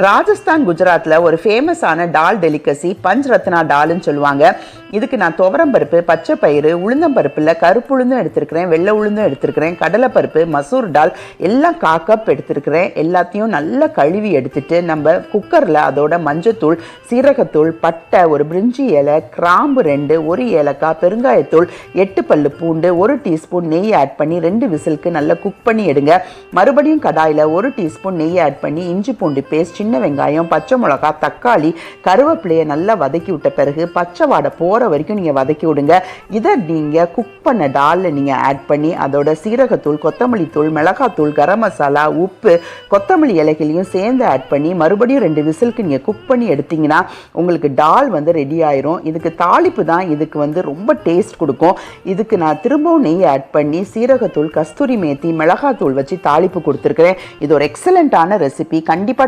ராஜஸ்தான் குஜராத்தில் ஒரு ஃபேமஸான டால் டெலிகசி பஞ்ச் ரத்னா டால்னு சொல்லுவாங்க. இதுக்கு நான் துவரம்பருப்பு, பச்சை பயிறு, உளுந்தம்பருப்பில் கருப்பு உளுந்தும் எடுத்துருக்கிறேன், வெள்ளை உளுந்தும் எடுத்துருக்கிறேன், கடலைப்பருப்பு, மசூர் டால் எல்லாம் 1/4 கப் எடுத்துருக்கிறேன். எல்லாத்தையும் நல்லா கழுவி எடுத்துட்டு நம்ம குக்கரில் அதோட மஞ்சத்தூள், சீரகத்தூள், பட்டை, ஒரு பிரிஞ்சி இலை, கிராம்பு 2, 1 ஏலக்காய், பெருங்காயத்தூள், 8 பல்லு பூண்டு, 1 டீஸ்பூன் நெய் ஆட் பண்ணி 2 விசிலுக்கு நல்லா குக் பண்ணி எடுங்க. மறுபடியும் கடாயில் 1 டீஸ்பூன் நெய் ஆட் பண்ணி இஞ்சி பூண்டு பேஸ்ட், சின்ன வெங்காயம், பச்சை மிளகா, தக்காளி, கருவேப்பிலையை நல்லா வதக்கி விட்ட பிறகு பச்சை வாடை போகிற வரைக்கும் நீங்கள் வதக்கி விடுங்க. இதை நீங்கள் குக் பண்ண டாலில் நீங்கள் ஆட் பண்ணி அதோட சீரகத்தூள், கொத்தமல்லி தூள், மிளகாத்தூள், கரம் மசாலா, உப்பு, கொத்தமல்லி இலைகளையும் சேர்ந்து ஆட் பண்ணி மறுபடியும் 2 விசிலுக்கு நீங்கள் குக் பண்ணி எடுத்தீங்கன்னா உங்களுக்கு டால் ரெடி ஆயிரும். இதுக்கு தாளிப்பு தான் இதுக்கு ரொம்ப டேஸ்ட் கொடுக்கும். இதுக்கு நான் திரும்பவும் நெய் ஆட் பண்ணி சீரகத்தூள், கஸ்தூரி மேத்தி, மிளகாத்தூள் வச்சு தாளிப்பு கொடுத்துருக்கிறேன். இது ஒரு எக்ஸலண்ட்டான ரெசிபி. கண்டிப்பாக